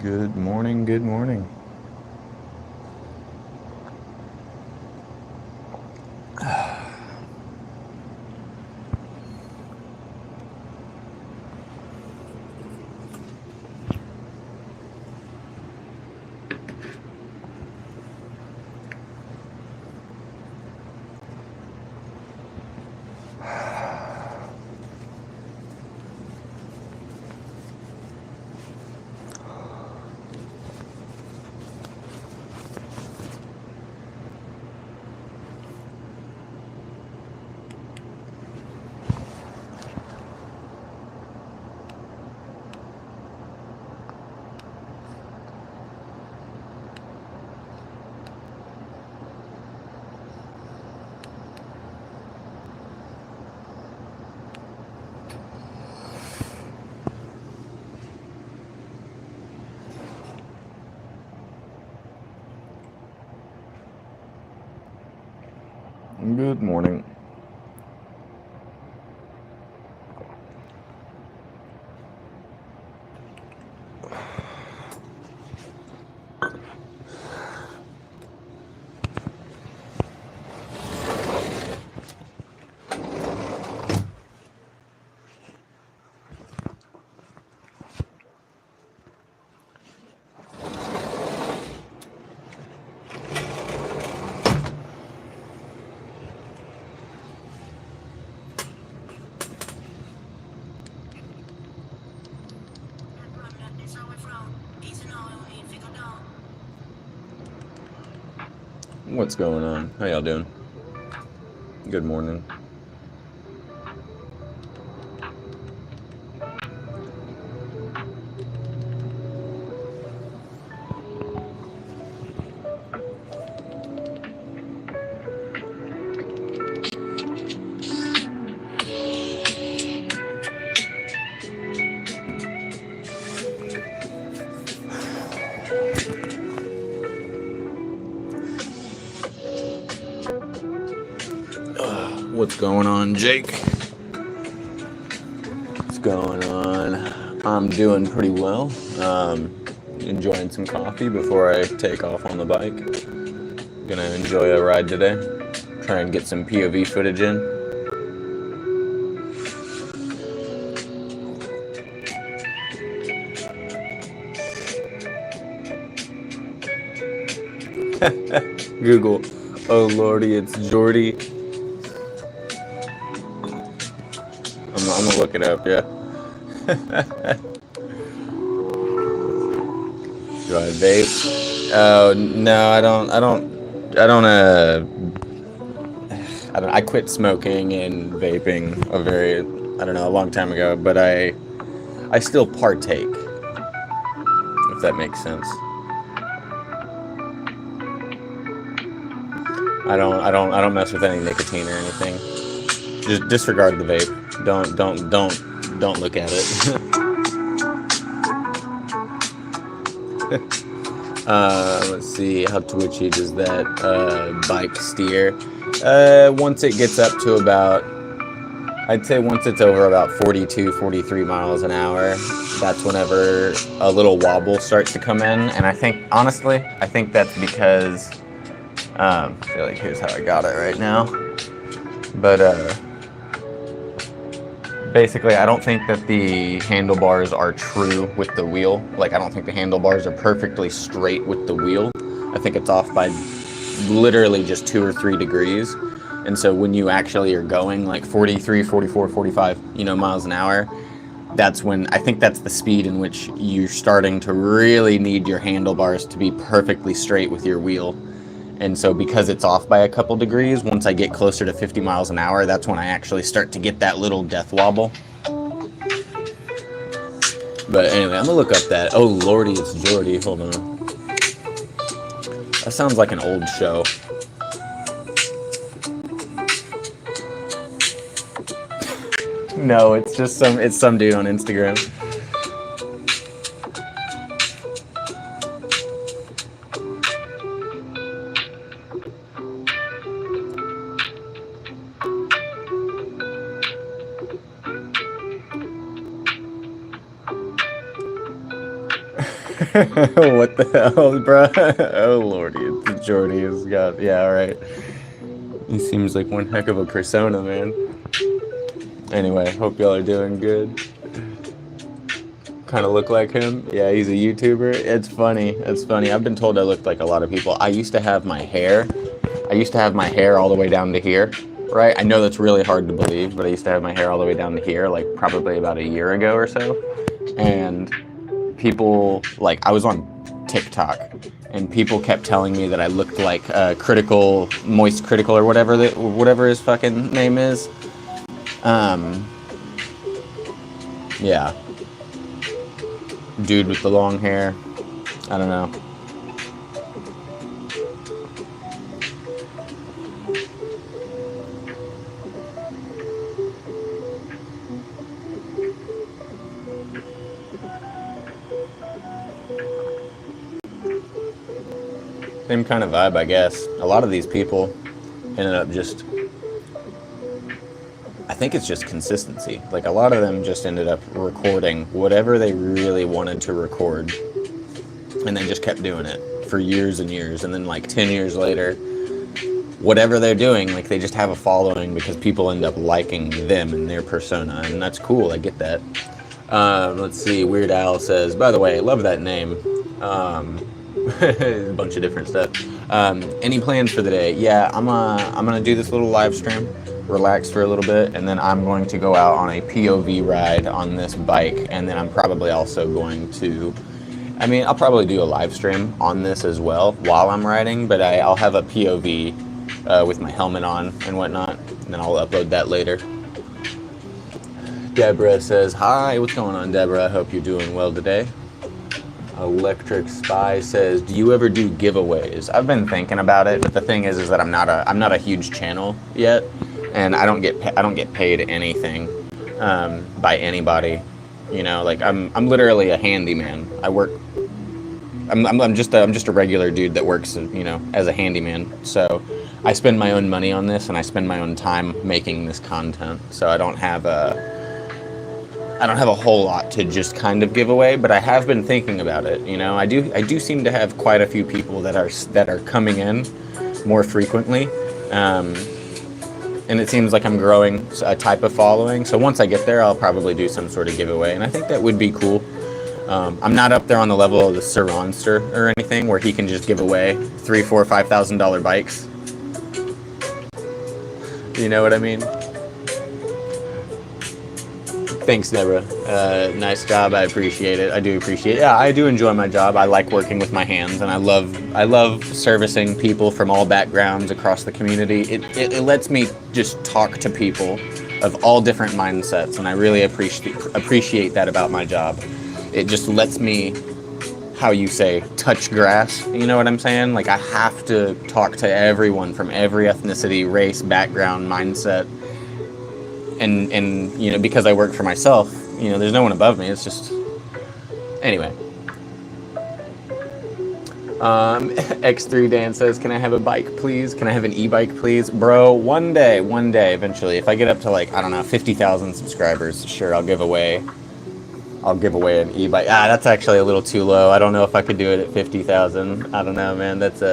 Good morning, good morning. Good morning. What's going on? How y'all doing? Good morning. What's going on, Jake? What's going on? I'm doing pretty well. Enjoying some coffee before I take off on the bike. Gonna enjoy a ride today. Try and get some POV footage in. Google, oh lordy, it's Jordy. I'm gonna look it up, yeah. Do I vape? Oh no, I don't. I quit smoking and vaping a long time ago, but I still partake, if that makes sense. I don't mess with any nicotine or anything. Just disregard the vape. Don't look at it. Let's see, how twitchy does that bike steer? Once it gets up to I'd say once it's over about 42, 43 miles an hour, that's whenever a little wobble starts to come in. And I think that's because, I feel like here's how I got it right now. But basically, I don't think that the handlebars are true with the wheel. Like, I don't think the handlebars are perfectly straight with the wheel. I think it's off by literally just 2 or 3 degrees. And so when you actually are going like 43, 44, 45, miles an hour, that's when I think that's the speed in which you're starting to really need your handlebars to be perfectly straight with your wheel. And so because it's off by a couple degrees, once I get closer to 50 miles an hour, that's when I actually start to get that little death wobble. But anyway, I'm gonna look up that. Oh lordy, it's Jordy. Hold on. That sounds like an old show. No, it's just some dude on Instagram. What the hell, bro? Oh lordy, it's Jordy has got. Yeah, all right. He seems like one heck of a persona, man. Anyway, hope y'all are doing good. Kind of look like him. Yeah, he's a YouTuber. It's funny. It's funny. I've been told I looked like a lot of people. I used to have my hair. I used to have my hair all the way down to here, right? I know that's really hard to believe, but I used to have my hair all the way down to here, like probably about a year ago or so. And people, like, I was on TikTok, and people kept telling me that I looked like Critical, Moist Critical, or whatever his fucking name is. Yeah. Dude with the long hair. I don't know. Same kind of vibe, I guess. A lot of these people ended up just... I think it's just consistency. Like, a lot of them just ended up recording whatever they really wanted to record, and they just kept doing it for years and years. And then, like, 10 years later, whatever they're doing, like, they just have a following because people end up liking them and their persona, and that's cool. I get that. Let's see. Weird Al says, by the way, love that name. A bunch of different stuff. Any plans for the day? Yeah, I'm gonna do this little live stream, relax for a little bit, and then I'm going to go out on a POV ride on this bike, and then I'm probably also going to, I'll probably do a live stream on this as well while I'm riding, but I'll have a POV with my helmet on and whatnot, and then I'll upload that later. Deborah says, hi, what's going on, Deborah? I hope you're doing well today. Electric Spy says, do you ever do giveaways? I've been thinking about it, but the thing is that I'm not a huge channel yet, and I don't get paid anything by anybody. You know, like I'm literally a handyman. I'm just a regular dude that works, you know, as a handyman. So I spend my own money on this, and I spend my own time making this content. So I don't have a whole lot to just kind of give away, but I have been thinking about it. You know, I do seem to have quite a few people that are coming in more frequently, and it seems like I'm growing a type of following. So once I get there, I'll probably do some sort of giveaway, and I think that would be cool. I'm not up there on the level of the Sir Ronster or anything where he can just give away $3,000, $4,000, $5,000 bikes. You know what I mean? Thanks, Deborah. Nice job. I appreciate it. I do appreciate it. Yeah, I do enjoy my job. I like working with my hands, and I love servicing people from all backgrounds across the community. It lets me just talk to people of all different mindsets, and I really appreciate that about my job. It just lets me, how you say, touch grass. You know what I'm saying? Like, I have to talk to everyone from every ethnicity, race, background, mindset. And you know, because I work for myself, you know, there's no one above me. It's just, anyway. X3 Dan says, can I have a bike, please? Can I have an e-bike, please? Bro, one day, eventually, if I get up to, like, I don't know, 50,000 subscribers, sure, I'll give away an e-bike. That's actually a little too low. I don't know if I could do it at 50,000. I don't know, man. That's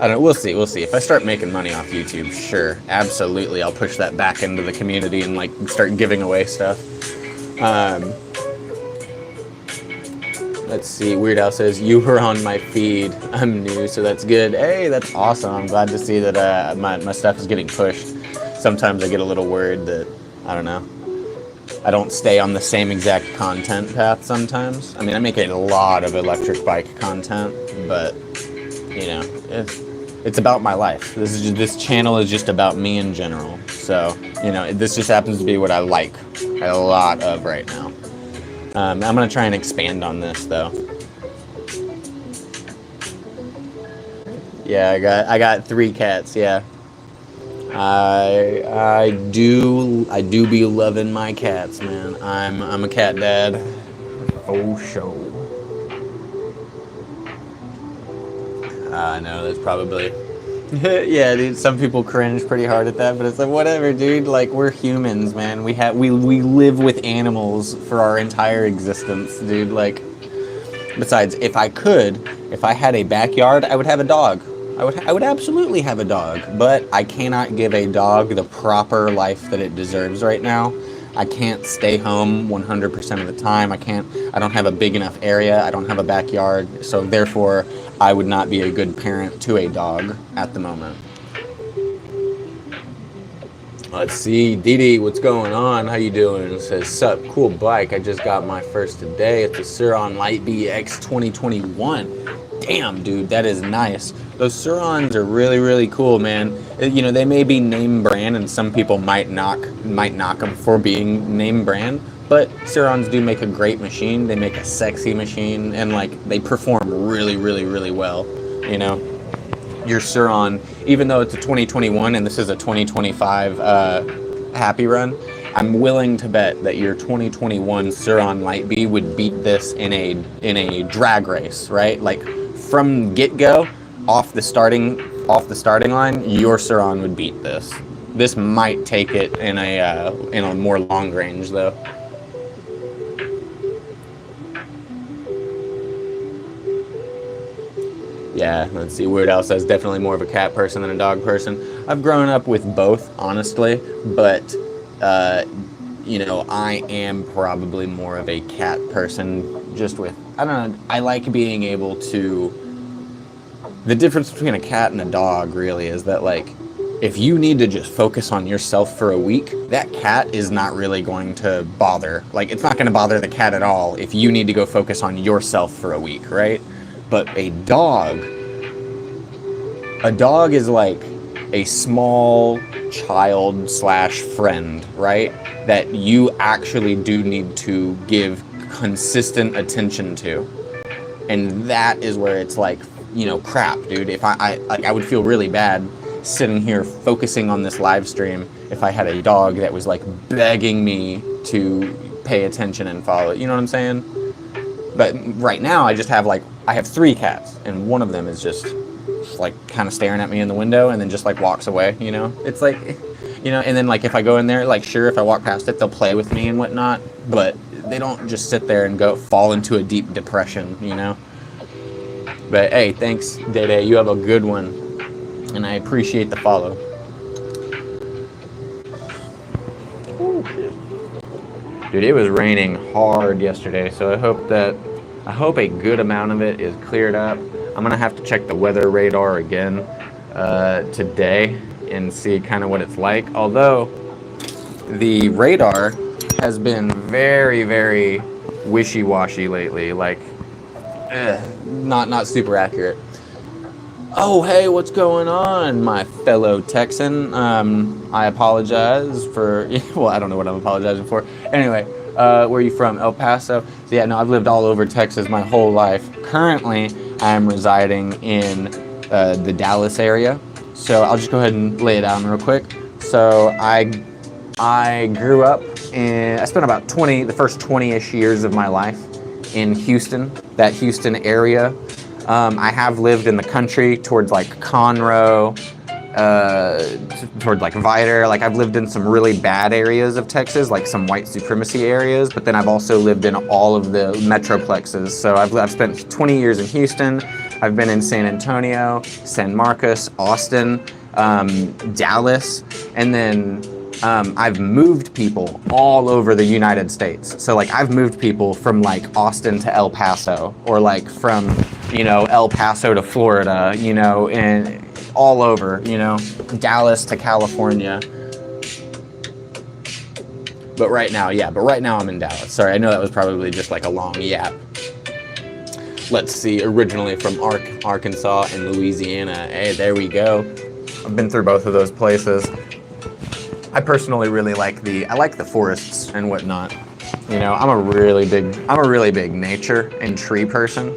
I don't know. We'll see. If I start making money off YouTube, sure, absolutely, I'll push that back into the community and, like, start giving away stuff. Let's see. Weird Al says, you were on my feed. I'm new, so that's good. Hey, that's awesome. I'm glad to see that my stuff is getting pushed. Sometimes I get a little worried that, I don't know, I don't stay on the same exact content path sometimes. I mean, I make a lot of electric bike content, but, you know, it's about my life. This channel is just about me in general. So, you know, this just happens to be what I like a lot of right now. I'm gonna try and expand on this, though. Yeah, I got 3 cats. Yeah, I do be loving my cats, man. I'm a cat dad. Oh, sure. I know that's probably. Yeah, dude, some people cringe pretty hard at that, but it's like, whatever, dude. Like, we're humans, man. We live with animals for our entire existence, dude. Like, Besides, if I could, if I had a backyard, I would have a dog. I would absolutely have a dog, but I cannot give a dog the proper life that it deserves right now. I can't stay home 100% of the time. I don't have a big enough area. I don't have a backyard. So therefore, I would not be a good parent to a dog at the moment. Let's see, Didi, what's going on? How you doing? It says, sup, cool bike. I just got my first today. It's a Sur-Ron Lightbee X 2021. Damn, dude, that is nice. Those Sur-Rons are really, really cool, man. You know, they may be name brand, and some people might knock them for being name brand, but Sur-Rons do make a great machine. They make a sexy machine, and like they perform really, really, really well. You know, your Sur-Ron, even though it's a 2021 and this is a 2025 happy run, I'm willing to bet that your 2021 Sur-Ron Lightbee would beat this in a drag race, right? Like from get-go, off the starting line, your Sur-Ron would beat this. This might take it in a more long range though. Yeah, let's see. Weird Al says definitely more of a cat person than a dog person. I've grown up with both, honestly, but you know, I am probably more of a cat person. Just with, I don't know, I like being able to. The difference between a cat and a dog really is that, like, if you need to just focus on yourself for a week, that cat is not really going to bother. Like, it's not going to bother the cat at all if you need to go focus on yourself for a week, right? But a dog is like a small child / friend, right? That you actually do need to give consistent attention to. And that is where it's like, you know, crap, dude. If I would feel really bad sitting here focusing on this live stream if I had a dog that was like begging me to pay attention and follow. You know what I'm saying? But right now I have 3 cats, and one of them is just like kind of staring at me in the window and then just like walks away, you know? It's like, you know, and then like if I go in there, like sure, if I walk past it, they'll play with me and whatnot, but they don't just sit there and fall into a deep depression, you know? But hey, thanks, Day. You have a good one, and I appreciate the follow. Dude, it was raining hard yesterday, so I hope a good amount of it is cleared up. I'm gonna have to check the weather radar again today and see kind of what it's like. Although the radar has been very, very wishy-washy lately, like not super accurate. Oh, hey, what's going on, my fellow Texan? I apologize for, well, I don't know what I'm apologizing for. Anyway, where are you from? El Paso? So yeah, no, I've lived all over Texas my whole life. Currently, I'm residing in the Dallas area. So I'll just go ahead and lay it down real quick. So I grew up I spent about the first 20-ish years of my life in Houston, that Houston area. I have lived in the country towards like Conroe, toward like Vidor. Like I've lived in some really bad areas of Texas, like some white supremacy areas, but then I've also lived in all of the metroplexes. So I've spent 20 years in Houston. I've been in San Antonio, San Marcos, Austin, Dallas, and then I've moved people all over the United States. So like I've moved people from like Austin to El Paso, or like from, you know, El Paso to Florida, you know, and all over, you know, Dallas to California. But right now I'm in Dallas. Sorry, I know that was probably just like a long yap. Let's see, originally from Arkansas and Louisiana. Hey, there we go. I've been through both of those places. I personally really like the forests and whatnot. You know, I'm a really big nature and tree person.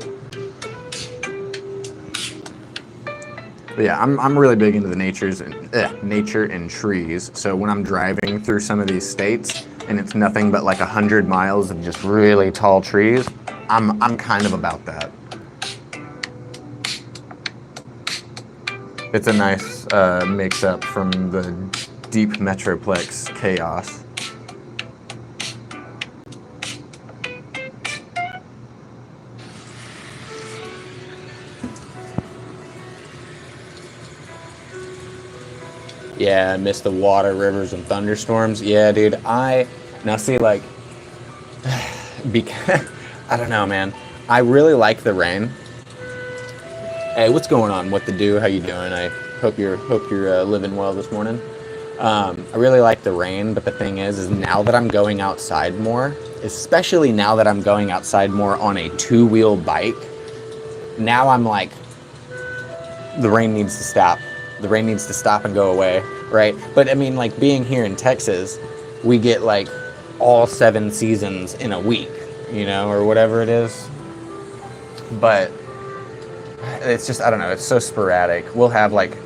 But yeah, I'm really big into the nature and trees. So when I'm driving through some of these states and it's nothing but like 100 miles of just really tall trees, I'm kind of about that. It's a nice mix-up from the deep metroplex chaos. Yeah, I miss the water, rivers, and thunderstorms. Yeah, dude. Now see, like, because I don't know, man. I really like the rain. Hey, what's going on? What to do? How you doing? I hope you're living well this morning. I really like the rain, but the thing is now that I'm going outside more, especially now that I'm going outside more on a two-wheel bike, now I'm like, the rain needs to stop. The rain needs to stop and go away, right? But I mean, like being here in Texas, we get like all 7 seasons in a week, or whatever it is. But it's just, I don't know, it's so sporadic. We'll have like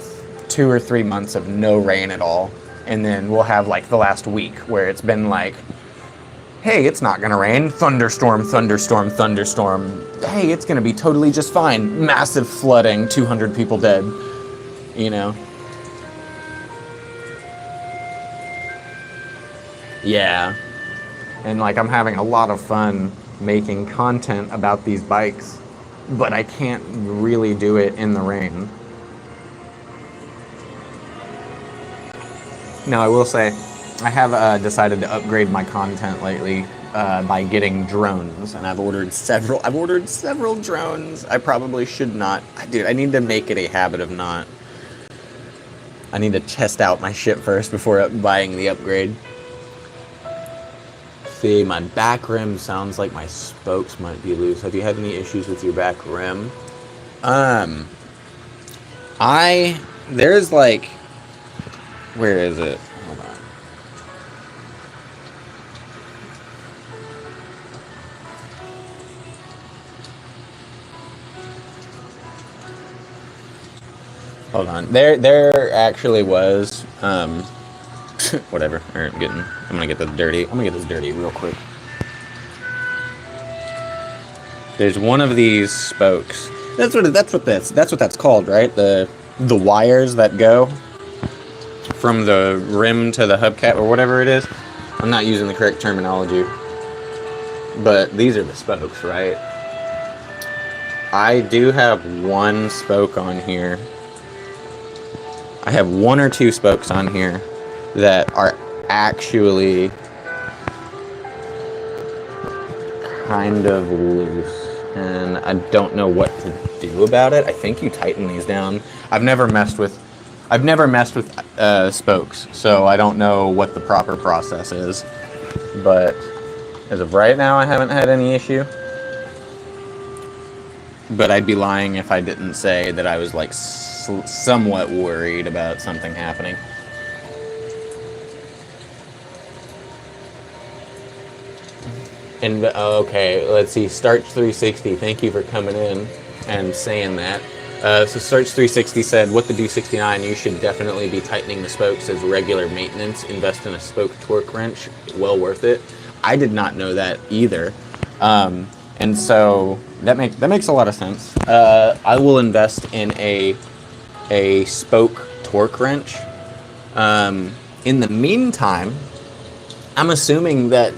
2 or 3 months of no rain at all. And then we'll have like the last week where it's been like, hey, it's not gonna rain. Thunderstorm, thunderstorm, thunderstorm. Hey, it's gonna be totally just fine. Massive flooding, 200 people dead, Yeah. And like I'm having a lot of fun making content about these bikes, but I can't really do it in the rain. Now, I will say, I have decided to upgrade my content lately by getting drones, and I've ordered several. I've ordered several drones. I probably should not, dude. I need to make it a habit of not. I need to test out my shit first before buying the upgrade. See, my back rim sounds like my spokes might be loose. Have you had any issues with your back rim? There's like, where is it? Hold on. Hold on. There actually was, whatever. I'm gonna get this dirty real quick. There's one of these spokes. That's what that's called, right? The wires that go from the rim to the hubcap or whatever it is. I'm not using the correct terminology, but these are the spokes, right? I do have one spoke on here. I have 1 or 2 spokes on here that are actually kind of loose, and I don't know what to do about it. I think you tighten these down. I've never messed with spokes, so I don't know what the proper process is. But as of right now, I haven't had any issue. But I'd be lying if I didn't say that I was like somewhat worried about something happening. And okay, let's see. Starch360, thank you for coming in and saying that. So Starch360 said, what the Do69, you should definitely be tightening the spokes as regular maintenance. Invest in a spoke torque wrench. Well worth it. I did not know that either. And so that makes a lot of sense. I will invest in a spoke torque wrench. In the meantime, I'm assuming that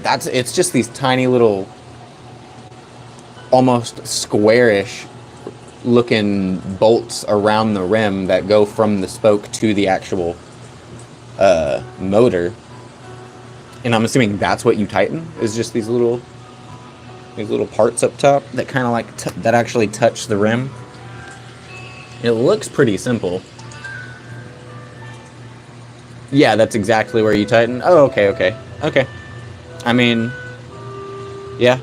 it's just these tiny little, almost squarish looking bolts around the rim that go from the spoke to the actual motor. And I'm assuming that's what you tighten, is just these little parts up top that kind of like that actually touch the rim. It looks pretty simple. Yeah, that's exactly where you tighten. Oh, okay. I mean, yeah.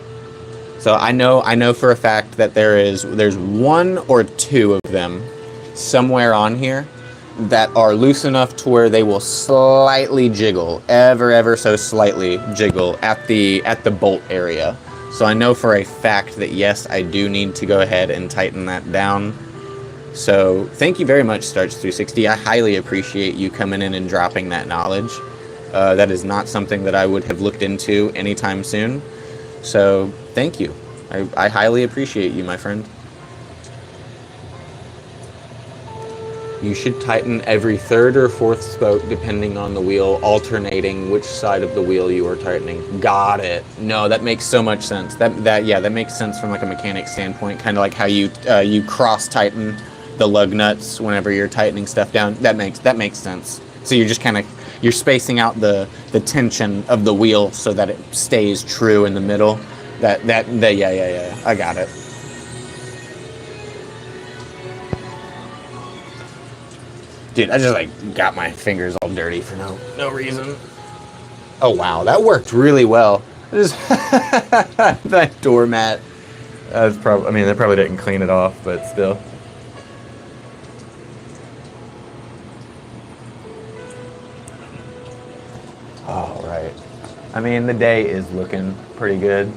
So I know for a fact that there's 1 or 2 of them somewhere on here that are loose enough to where they will slightly jiggle, ever so slightly jiggle at the bolt area. So I know for a fact that yes, I do need to go ahead and tighten that down. So thank you very much, Starch360. I highly appreciate you coming in and dropping that knowledge. That is not something that I would have looked into anytime soon. So thank you. I highly appreciate you, my friend. You should tighten every 3rd or 4th spoke depending on the wheel, alternating which side of the wheel you are tightening. Got it. No, that makes so much sense. That makes sense from like a mechanic standpoint, kind of like how you cross tighten the lug nuts whenever you're tightening stuff down. That makes sense. So you're just kind of, you're spacing out the tension of the wheel so that it stays true in the middle. Yeah. I got it. Dude, I just like got my fingers all dirty for no reason. Oh wow, that worked really well. Just that doormat. That's probably, I mean, they probably didn't clean it off, but still. All right. I mean, the day is looking pretty good.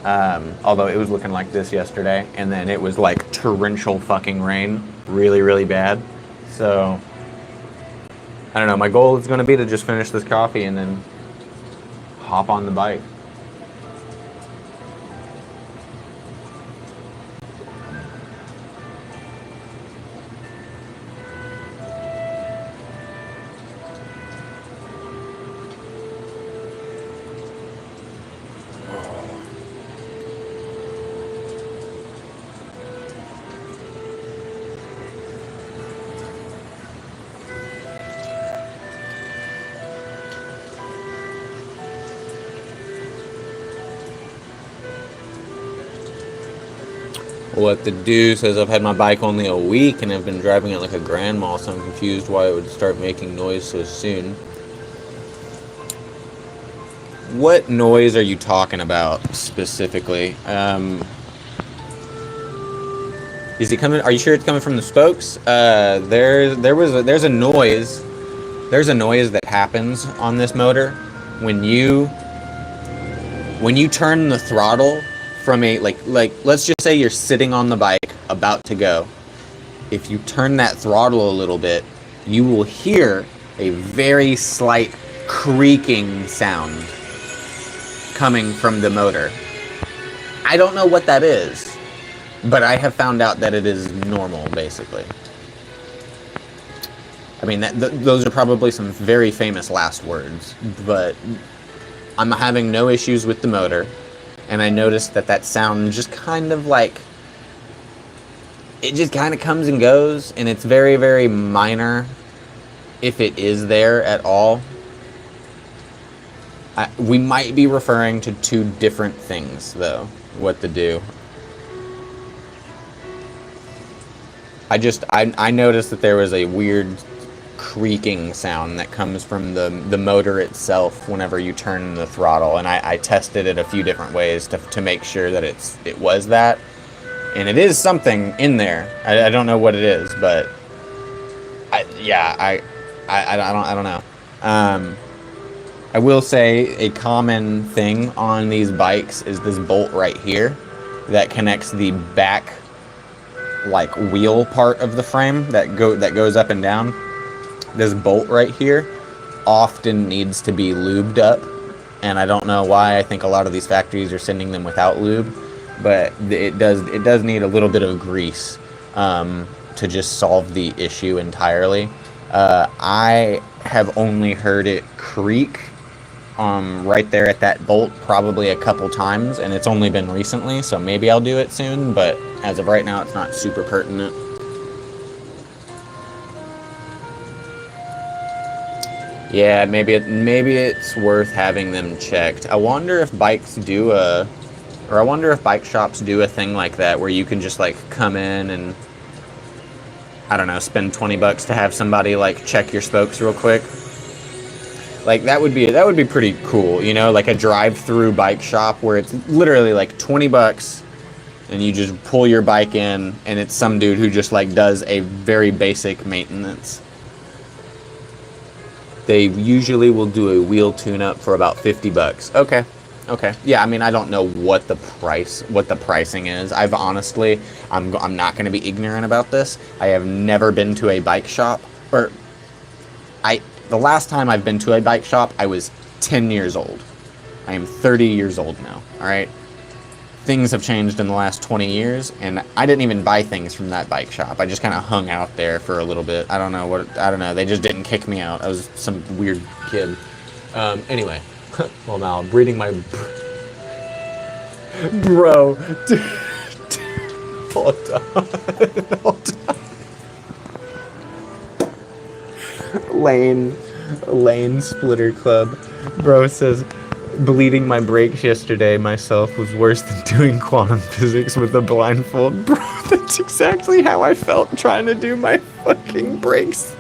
Although it was looking like this yesterday, and then it was like torrential fucking rain, really, really bad. So, I don't know. My goal is going to be to just finish this coffee and then hop on the bike. What the do says, I've had my bike only a week and I've been driving it like a grandma, so I'm confused why it would start making noise so soon. What noise are you talking about specifically? Is it coming? Are you sure it's coming from the spokes? There's a noise. There's a noise that happens on this motor when you turn the throttle from a like let's just say you're sitting on the bike about to go. If you turn that throttle a little bit, you will hear a very slight creaking sound coming from the motor. I don't know what that is, but I have found out that it is normal, basically. I mean, those are probably some very famous last words, but I'm having no issues with the motor. And I noticed that sound just kind of like, it just kind of comes and goes, and it's very, very minor, if it is there at all. We might be referring to two different things, though, what to do. I noticed that there was a weird creaking sound that comes from the motor itself whenever you turn the throttle, and I tested it a few different ways to make sure that it was that, and it is something in there. I don't know what it is, but I don't know. I will say a common thing on these bikes is this bolt right here that connects the back like wheel part of the frame that goes up and down. This bolt right here often needs to be lubed up, and I don't know why. I think a lot of these factories are sending them without lube, but it does need a little bit of grease to just solve the issue entirely. I have only heard it creak right there at that bolt probably a couple times, and it's only been recently, so maybe I'll do it soon, but as of right now it's not super pertinent. Yeah, maybe it's worth having them checked. I wonder if bike shops do a thing like that where you can just like come in and, I don't know, spend $20 to have somebody like check your spokes real quick. Like that would be pretty cool, you know, like a drive-through bike shop where it's literally like $20 and you just pull your bike in and it's some dude who just like does a very basic maintenance. They usually will do a wheel tune-up for about $50. Okay. Yeah, I mean, I don't know what the pricing is. I'm not going to be ignorant about this. I have never been to a bike shop, the last time I've been to a bike shop, I was 10 years old. I am 30 years old now, all right? Things have changed in the last 20 years, and I didn't even buy things from that bike shop. I just kind of hung out there for a little bit. I don't know. They just didn't kick me out. I was some weird kid. Anyway. Well, now I'm reading my... Bro. Hold on. Lane Splitter Club. Bro says, bleeding my brakes yesterday myself was worse than doing quantum physics with a blindfold. Bro, that's exactly how I felt trying to do my fucking brakes.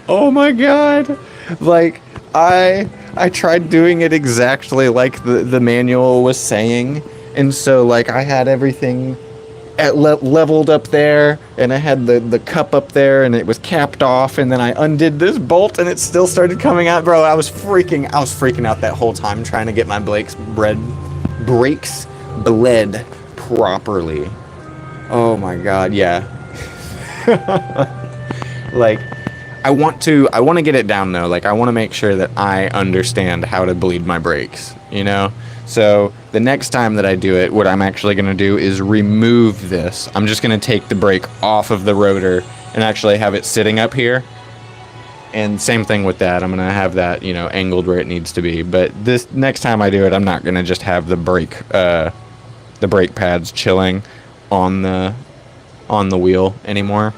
Oh my god. Like, I tried doing it exactly like the manual was saying. And so, like, I had everything leveled up there, and I had the cup up there, and it was capped off, and then I undid this bolt, and it still started coming out. Bro, I was freaking out that whole time trying to get my brakes bled properly. Oh my god, yeah. Like, I want to get it down though. Like, I want to make sure that I understand how to bleed my brakes, you know? So the next time that I do it, what I'm actually going to do is remove this. I'm just going to take the brake off of the rotor and actually have it sitting up here. And same thing with that. I'm going to have that, you know, angled where it needs to be. But this next time I do it, I'm not going to just have the brake pads chilling on the wheel anymore.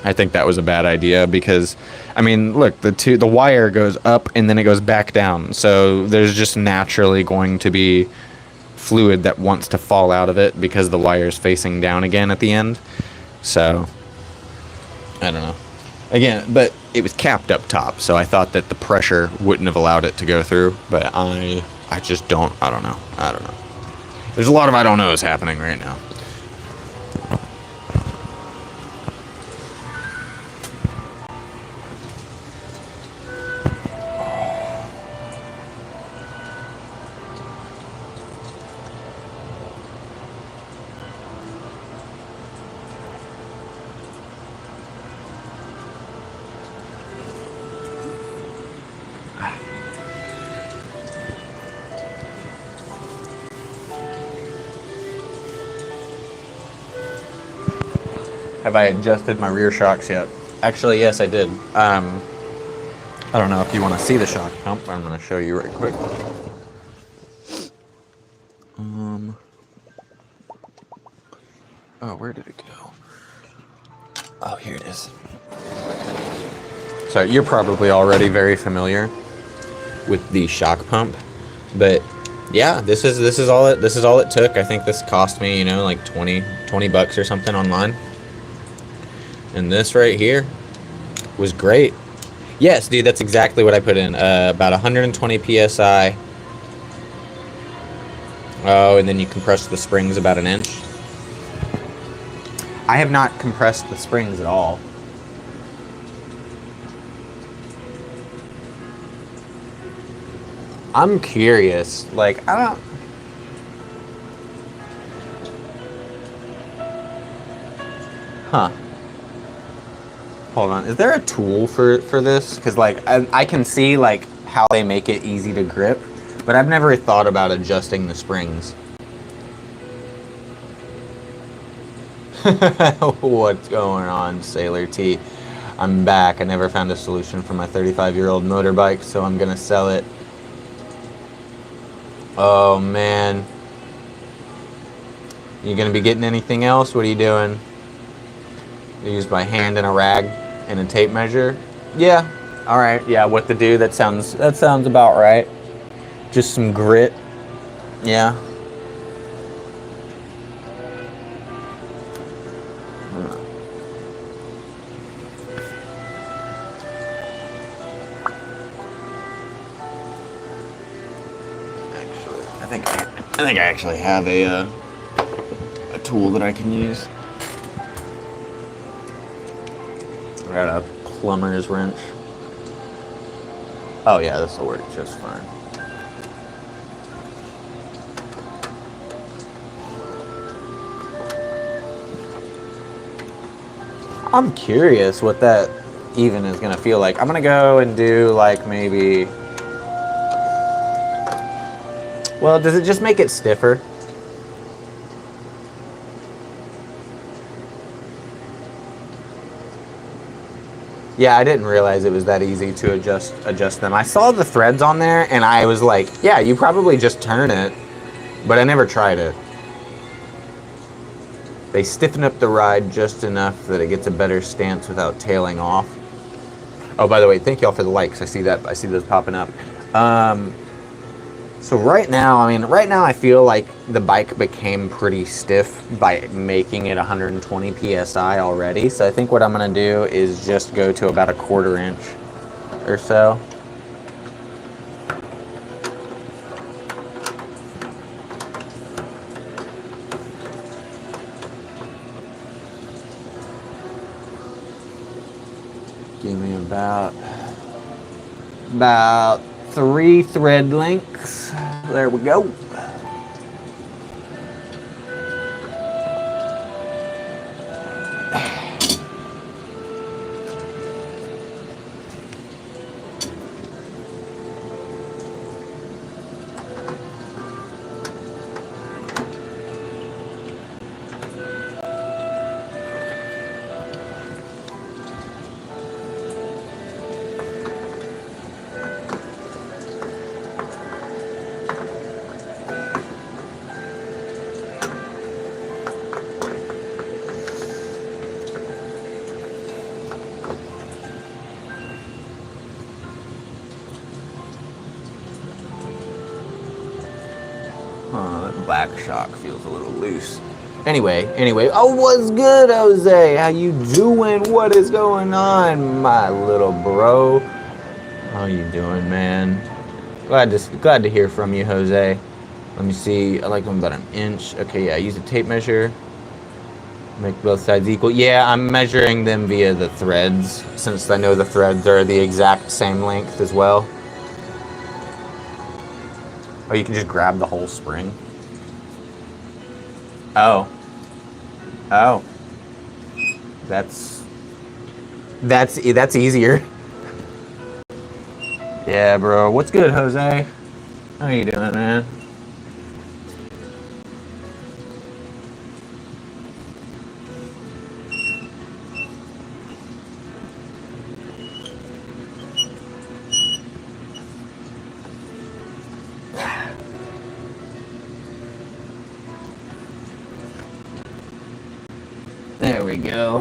I think that was a bad idea because, I mean, look, the wire goes up and then it goes back down. So there's just naturally going to be fluid that wants to fall out of it because the wire's facing down again at the end. So, I don't know. Again, but it was capped up top, so I thought that the pressure wouldn't have allowed it to go through. But I just don't, I don't know. There's a lot of I don't knows happening right now. Have I adjusted my rear shocks yet? Actually, yes, I did. I don't know if you want to see the shock pump. I'm going to show you right quick. Oh, where did it go? Oh, here it is. So you're probably already very familiar with the shock pump, but yeah, this is all it took. I think this cost me, you know, like 20 bucks or something online. And this right here was great. Yes, dude, that's exactly what I put in. About 120 psi. Oh, and then you compress the springs about an inch. I have not compressed the springs at all. I'm curious. Like, I don't... Huh. Hold on, is there a tool for this? Because, like, I can see, like, how they make it easy to grip, but I've never thought about adjusting the springs. What's going on, Sailor T? I'm back. I never found a solution for my 35-year-old motorbike, so I'm gonna sell it. Oh, man. You gonna be getting anything else? What are you doing? Use my hand and a rag and a tape measure. Yeah. All right. Yeah. What to do? That sounds about right. Just some grit. Yeah. Actually, I think I actually have a tool that I can use. I got a plumber's wrench. Oh yeah, this will work just fine. I'm curious what that even is gonna feel like. I'm gonna go and do like maybe... Well, does it just make it stiffer? Yeah, I didn't realize it was that easy to adjust them. I saw the threads on there and I was like, yeah, you probably just turn it, but I never tried it. They stiffen up the ride just enough that it gets a better stance without tailing off. Oh, by the way, thank y'all for the likes. I see those popping up. So right now, I feel like the bike became pretty stiff by making it 120 psi already. So I think what I'm gonna do is just go to about a 1/4 inch or so. Give me about 3 thread lengths. There we go. That back shock feels a little loose. Anyway. Oh, what's good, Jose? How you doing? What is going on, my little bro? How you doing, man? Glad to hear from you, Jose. Let me see. I like them about 1 inch. Okay, yeah. Use a tape measure. Make both sides equal. Yeah, I'm measuring them via the threads, since I know the threads are the exact same length as well. Oh, you can just grab the whole spring. Oh. That's easier. Yeah, bro. What's good, Jose? How you doing, man? There we go.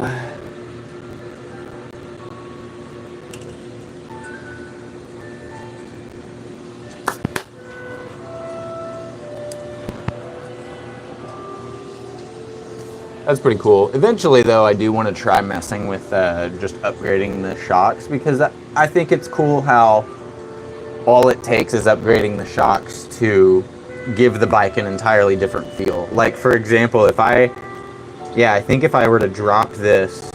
That's pretty cool. Eventually, though, I do want to try messing with just upgrading the shocks, because I think it's cool how all it takes is upgrading the shocks to give the bike an entirely different feel. Like, for example, I think if I were to drop this,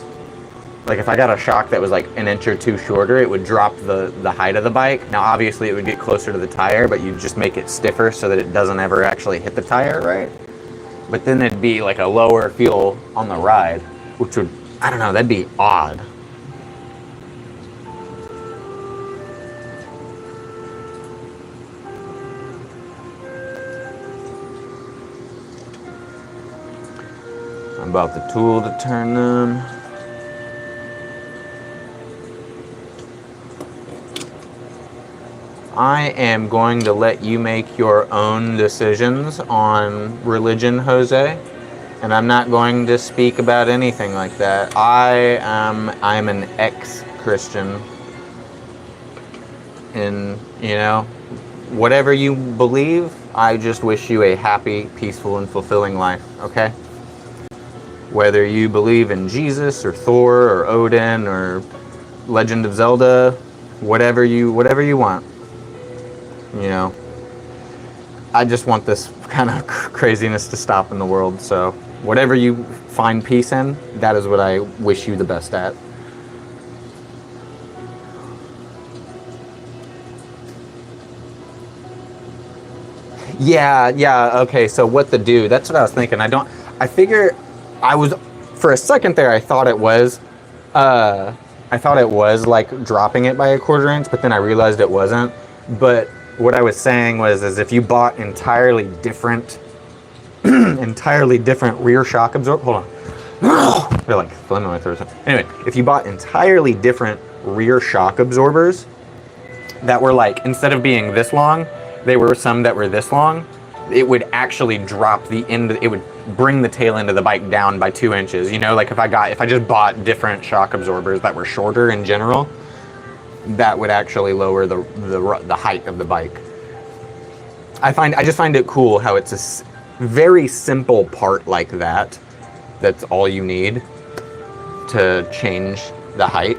like if I got a shock that was like 1 inch or 2 shorter, it would drop the height of the bike. Now, obviously, it would get closer to the tire, but you'd just make it stiffer so that it doesn't ever actually hit the tire, right? But then it'd be like a lower feel on the ride, which would, I don't know, that'd be odd. I'm about the tool to turn them. I am going to let you make your own decisions on religion, Jose, and I'm not going to speak about anything like that. I'm an ex-Christian, and whatever you believe, I just wish you a happy, peaceful, and fulfilling life. Okay? Whether you believe in Jesus or Thor or Odin or Legend of Zelda, whatever you want. I just want this kind of craziness to stop in the world. So whatever you find peace in, that is what I wish you the best at. Yeah, okay, so what to do? That's what I was thinking. For a second there, I thought it was like dropping it by a 1/4 inch, but then I realized it wasn't. But what I was saying was, if you bought entirely different rear shock absorber, hold on. They're like phlegm in my throat. Anyway, if you bought entirely different rear shock absorbers that were like, instead of being this long, they were some that were this long, it would actually drop the end, it would bring the tail end of the bike down by 2 inches. Like if I just bought different shock absorbers that were shorter in general, that would actually lower the height of the bike. I just find it cool how it's a very simple part like that. That's all you need to change the height.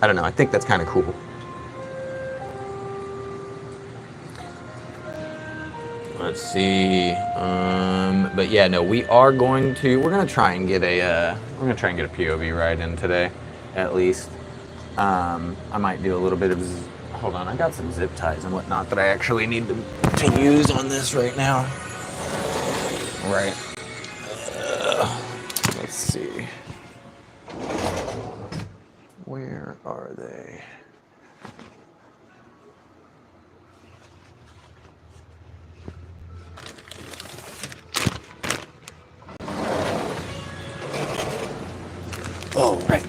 I don't know. I think that's kind of cool. Let's see. But yeah, no, we're gonna try and get a POV ride in today, at least. I might do a little bit of. Hold on, I got some zip ties and whatnot that I actually need to use on this right now. Right. Let's see. Where are they? Oh, right.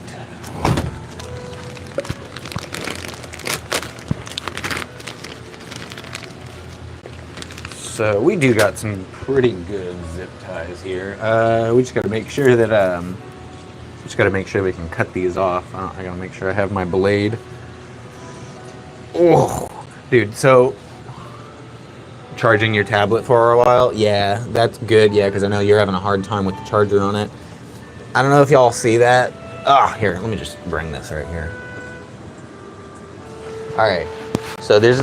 So we do got some pretty good zip ties here. We just got to make sure that we can cut these off. I gotta make sure I have my blade. Oh, dude. So charging your tablet for a while, yeah, that's good. Yeah, because I know you're having a hard time with the charger on it. I don't know if y'all see that. Here, let me just bring this right here. All right. So there's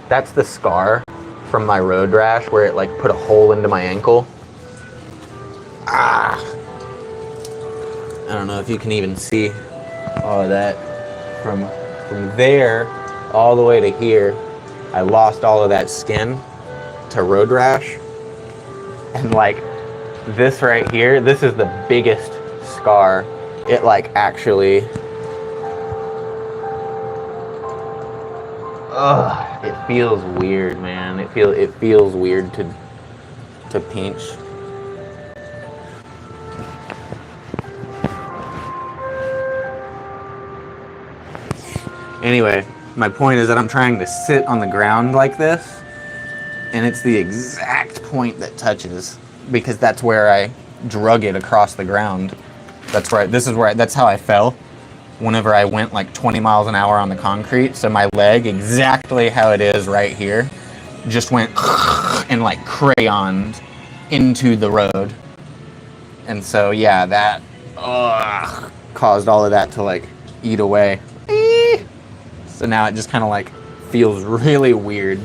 that's the scar from my road rash where it put a hole into my ankle. I don't know if you can even see all of that from there all the way to here. I lost all of that skin to road rash, and this right here, this is the biggest scar. It actually, it feels weird, man. It feels weird to pinch. Anyway, my point is that I'm trying to sit on the ground like this, and it's the exact point that touches, because that's where I drug it across the ground. That's how I fell whenever I went 20 miles an hour on the concrete. So my leg, exactly how it is right here, just went and crayoned into the road. And so yeah, that caused all of that to eat away. So now it just kind of feels really weird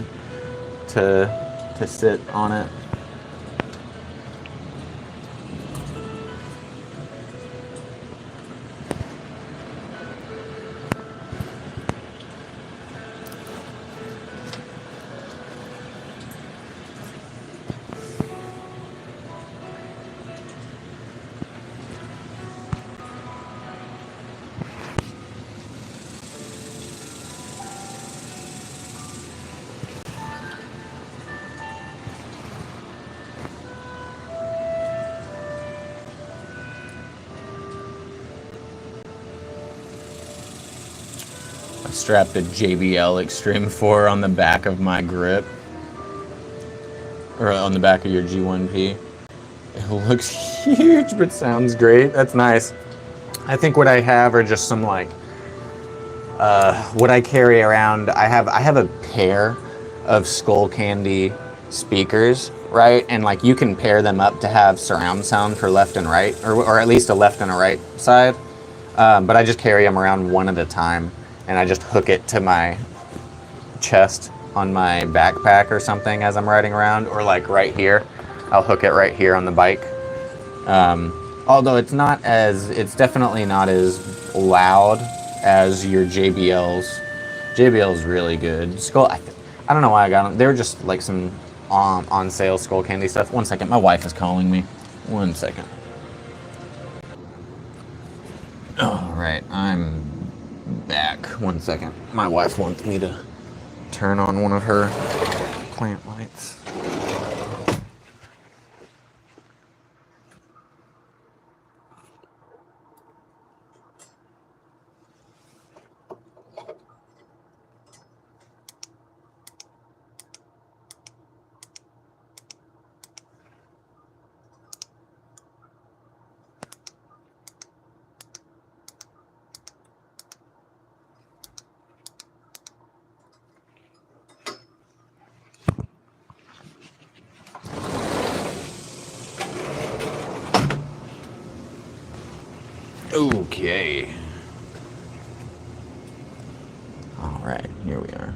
to sit on it. Strapped a JBL Extreme 4 on the back of my grip, or on the back of your G1P. It looks huge, but sounds great. That's nice. I think what I have are just some what I carry around. I have a pair of Skullcandy speakers, right? And you can pair them up to have surround sound for left and right, or at least a left and a right side. But I just carry them around one at a time. And I just hook it to my chest on my backpack or something as I'm riding around, or right here. I'll hook it right here on the bike. Although it's definitely not as loud as your JBL's. JBL's really good. I don't know why I got them. They were just some on sale Skullcandy stuff. One second, my wife is calling me. One second. All right, I'm back. One second. My wife wants me to turn on one of her plant lights. Okay. All right, here we are.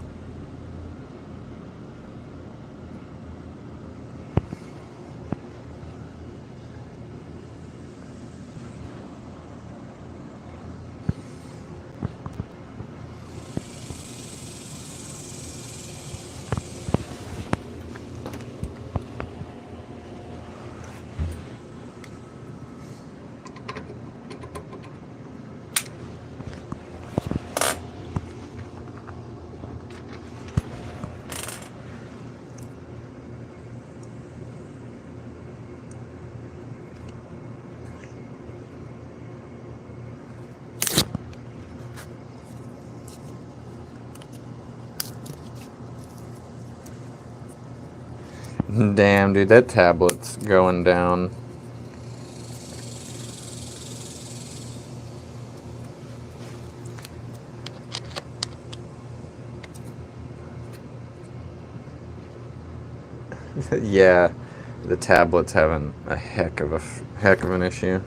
Damn, dude, that tablet's going down. Yeah, the tablet's having a heck of an issue.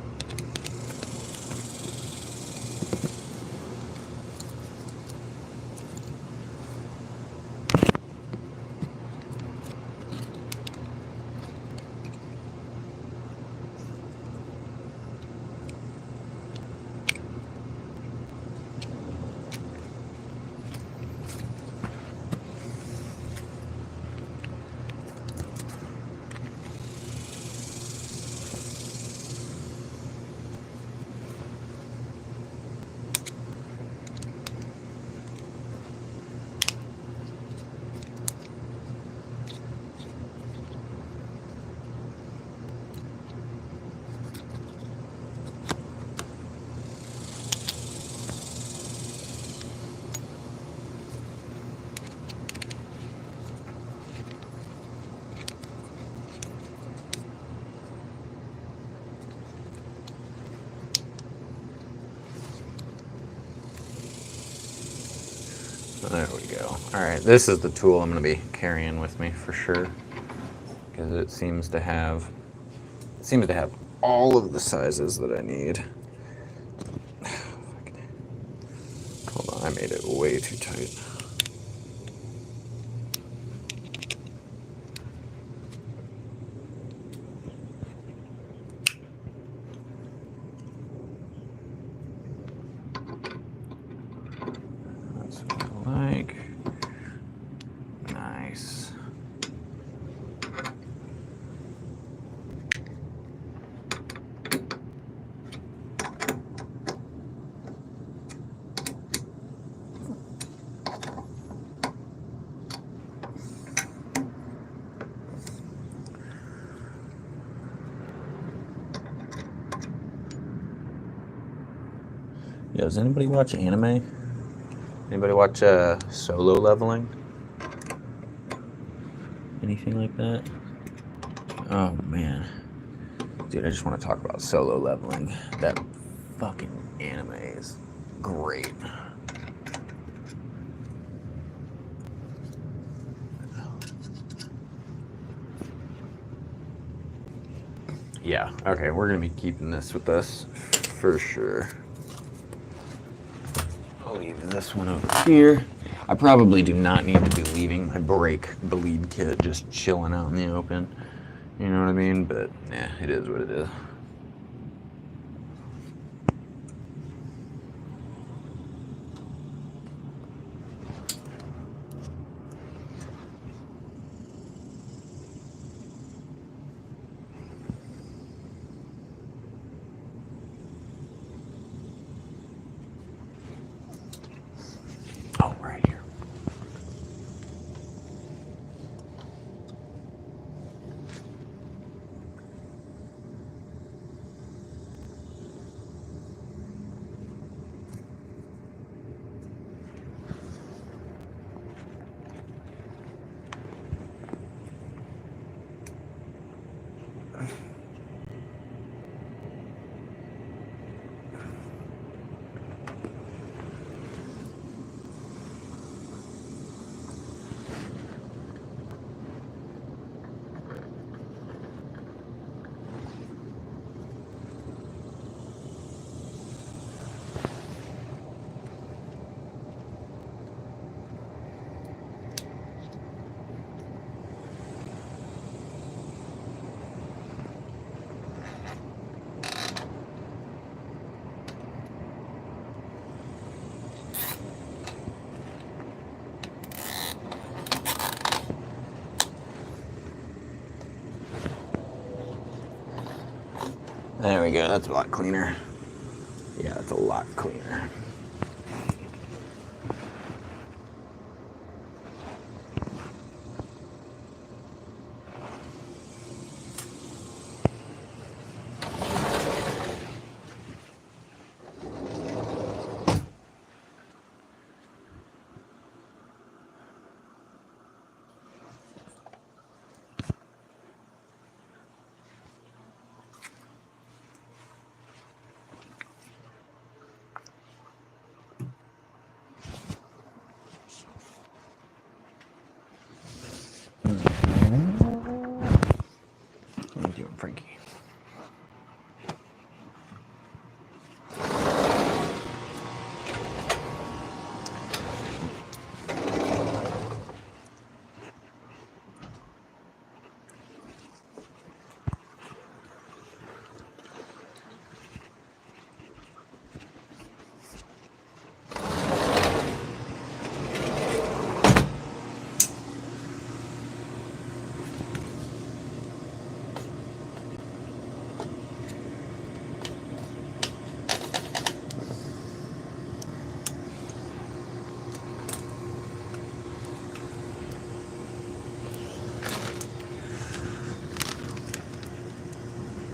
There we go. All right, this is the tool I'm going to be carrying with me for sure, because it seems to have all of the sizes that I need. Hold on, I made it way too tight. That's what I like. Nice. Yo, does anybody watch anime? Anybody watch Solo Leveling? Anything like that? Oh man. Dude, I just want to talk about Solo Leveling. That fucking anime is great. Yeah, okay, we're gonna be keeping this with us for sure. I'll leave this one over here. I probably do not need to be leaving my brake bleed kit just chilling out in the open. You know what I mean? But yeah, it is what it is. Oh, right here. There we go. That's a lot cleaner. Yeah, that's a lot cleaner. What are you doing, Frankie?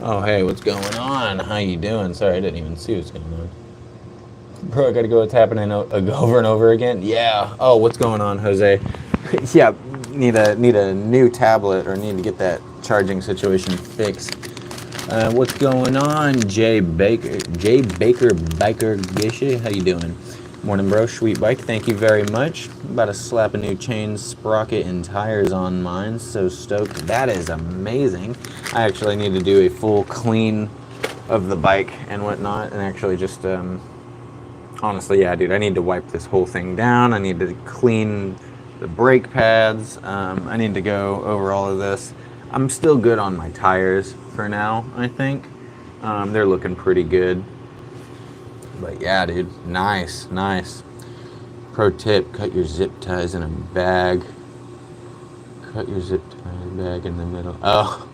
Oh, hey, what's going on? How you doing? Sorry, I didn't even see what's going on. Bro, I gotta go tap it over and over again? Yeah. Oh, what's going on, Jose? Yeah, need a new tablet or need to get that charging situation fixed. What's going on, Jay Baker Biker Gishy? How you doing? Morning, bro. Sweet bike. Thank you very much. About to slap a new chain, sprocket, and tires on mine. So stoked. That is amazing. I actually need to do a full clean of the bike and whatnot, and actually just honestly, yeah, dude, I need to wipe this whole thing down. I need to clean the brake pads. I need to go over all of this. I'm still good on my tires for now, I think. They're looking pretty good. But yeah, dude, nice. Pro tip, cut your zip ties in a bag. Cut your zip tie bag in the middle. Oh,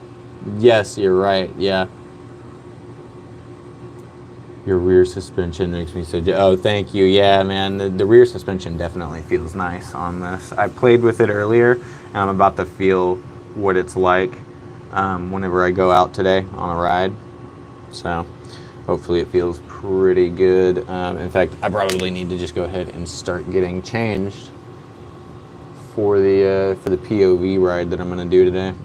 yes, you're right, yeah. Your rear suspension makes me so... Oh, thank you. Yeah, man, the rear suspension definitely feels nice on this. I played with it earlier, and I'm about to feel what it's like whenever I go out today on a ride. So hopefully it feels pretty good. In fact, I probably need to just go ahead and start getting changed for the POV ride that I'm going to do today.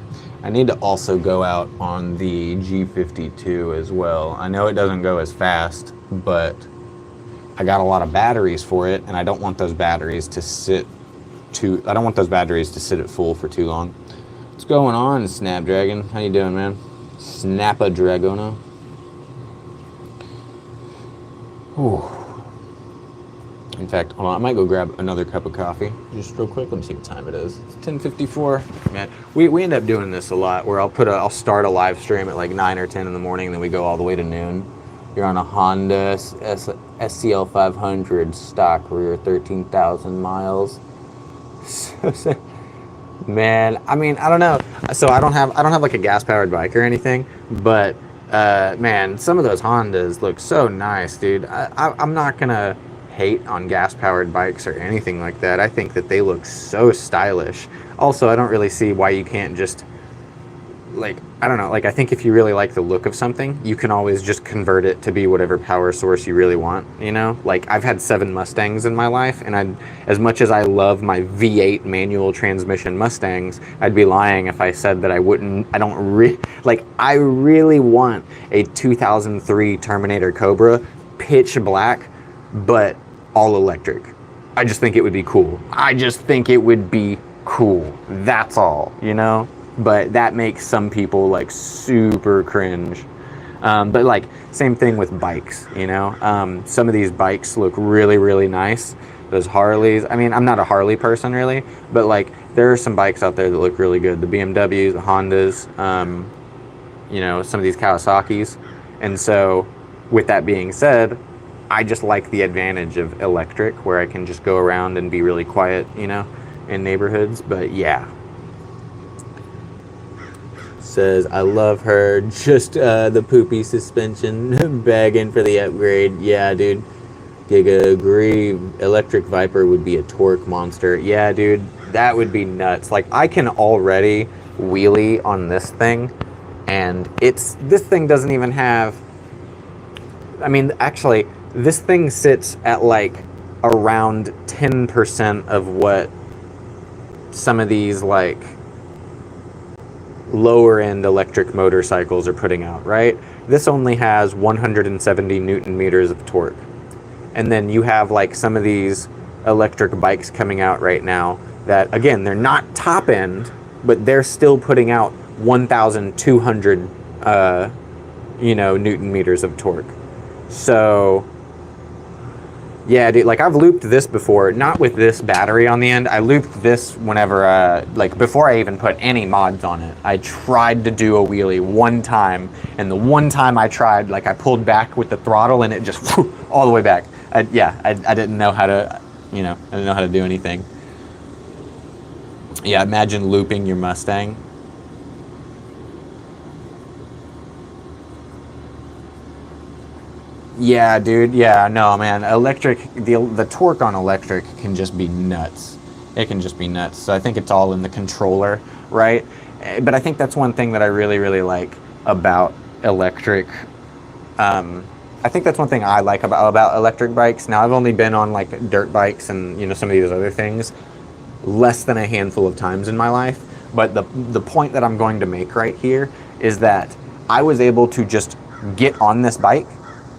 I need to also go out on the G52 as well. I know it doesn't go as fast, but I got a lot of batteries for it, and I don't want those batteries to sit at full for too long. What's going on, Snapdragon? How you doing, man? Snapdragona. Ooh. In fact, hold on, I might go grab another cup of coffee just real quick. Let me see what time it is. It's 10:54. Man, we end up doing this a lot where I'll start a live stream at like 9 or 10 in the morning, and then we go all the way to noon. You're on a Honda SCL 500 stock rear, 13,000 miles. Man, I mean, I don't know. So I don't have like a gas powered bike or anything, but man, some of those Hondas look so nice, dude. I'm not gonna hate on gas-powered bikes or anything like that. I think that they look so stylish. Also, I don't really see why you can't just, like, I don't know, like, I think if you really like the look of something, you can always just convert it to be whatever power source you really want, you know? Like, I've had 7 Mustangs in my life, and as much as I love my V8 manual transmission Mustangs, I'd be lying if I said that I really want a 2003 Terminator Cobra, pitch black, but all electric. I just think it would be cool. That's all, you know? But that makes some people like super cringe. But like, same thing with bikes, you know? Some of these bikes look really, really nice. Those Harleys, I mean, I'm not a Harley person really, but like, there are some bikes out there that look really good. The BMWs, the Hondas, you know, some of these Kawasaki's. And so, with that being said, I just like the advantage of electric, where I can just go around and be really quiet, you know, in neighborhoods. But yeah. says, I love her. Just the poopy suspension. Begging for the upgrade. Yeah, dude. Giga agree. Electric Viper would be a torque monster. Yeah, dude. That would be nuts. Like, I can already wheelie on this thing. And this thing doesn't even have, I mean, actually, this thing sits at like around 10% of what some of these like lower end electric motorcycles are putting out, right? This only has 170 Newton meters of torque. And then you have like some of these electric bikes coming out right now that, again, they're not top end, but they're still putting out 1,200, Newton meters of torque. So, yeah, dude, like I've looped this before, not with this battery on the end. I looped this whenever, before I even put any mods on it. I tried to do a wheelie one time, and the one time I tried, like I pulled back with the throttle and it just all the way back. I didn't know how to, I didn't know how to do anything. Yeah, imagine looping your Mustang. Yeah, dude. Yeah, no, man. Electric, the torque on electric can just be nuts. It can just be nuts. So I think it's all in the controller, right? But I think that's one thing that I really, really like about electric. I think that's one thing I like about electric bikes. Now, I've only been on like dirt bikes and some of these other things less than a handful of times in my life. But the point that I'm going to make right here is that I was able to just get on this bike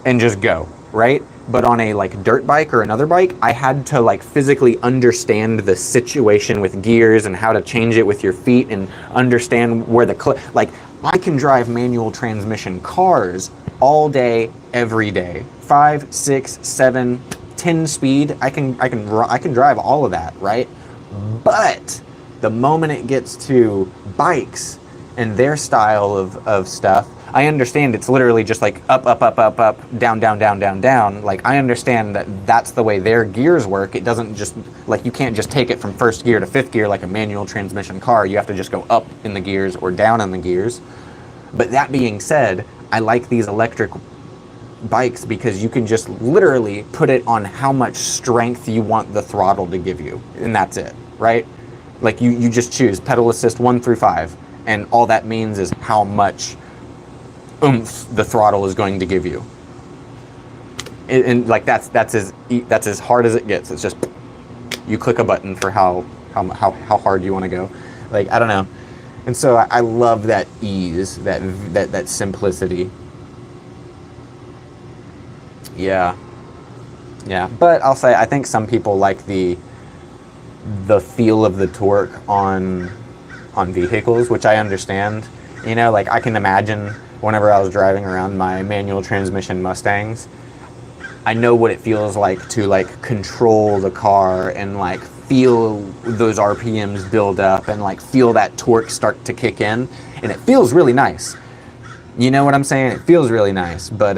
and just go, right? But on a like dirt bike or another bike, I had to like physically understand the situation with gears and how to change it with your feet and understand where like I can drive manual transmission cars all day, every day, 5, 6, 7, 10 speed. I can drive all of that, right? But the moment it gets to bikes and their style of stuff, I understand it's literally just like up, up, up, up, up, down, down, down, down, down. Like I understand that that's the way their gears work. It doesn't just, like you can't just take it from first gear to fifth gear like a manual transmission car. You have to just go up in the gears or down in the gears. But that being said, I like these electric bikes because you can just literally put it on how much strength you want the throttle to give you. And that's it, right? Like you just choose pedal assist 1 through 5. And all that means is how much oomph the throttle is going to give you. And like that's as hard as it gets. It's just you click a button for how hard you want to go. Like I don't know. And so I love that ease, that simplicity. Yeah. But I'll say I think some people like the feel of the torque on vehicles, which I understand. Like I can imagine whenever I was driving around my manual transmission Mustangs, I know what it feels like to like control the car and like feel those RPMs build up and like feel that torque start to kick in, and it feels really nice. You know what I'm saying? It feels really nice, but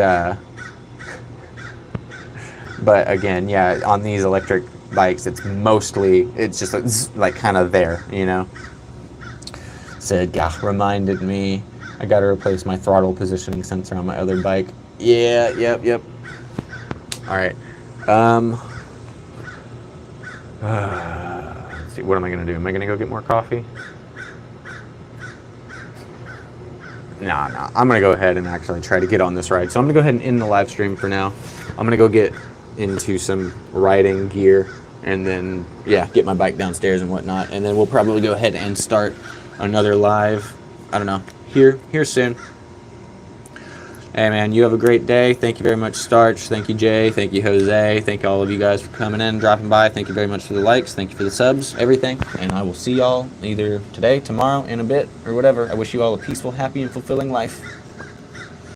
again, yeah, on these electric bikes, it's just like kind of there, Said, reminded me, I got to replace my throttle positioning sensor on my other bike. Yeah, yep. All right. Let's see, what am I going to do? Am I going to go get more coffee? Nah. I'm going to go ahead and actually try to get on this ride. So I'm going to go ahead and end the live stream for now. I'm going to go get into some riding gear and then, get my bike downstairs and whatnot. And then we'll probably go ahead and start another live, I don't know, here soon. Hey man, you have a great day. Thank you very much, Starch. Thank you, Jay. Thank you, Jose. Thank all of you guys for coming in, dropping by. Thank you very much for the likes. Thank you for the subs, everything. And I will see y'all either today, tomorrow, in a bit, or whatever. I wish you all a peaceful, happy, and fulfilling life.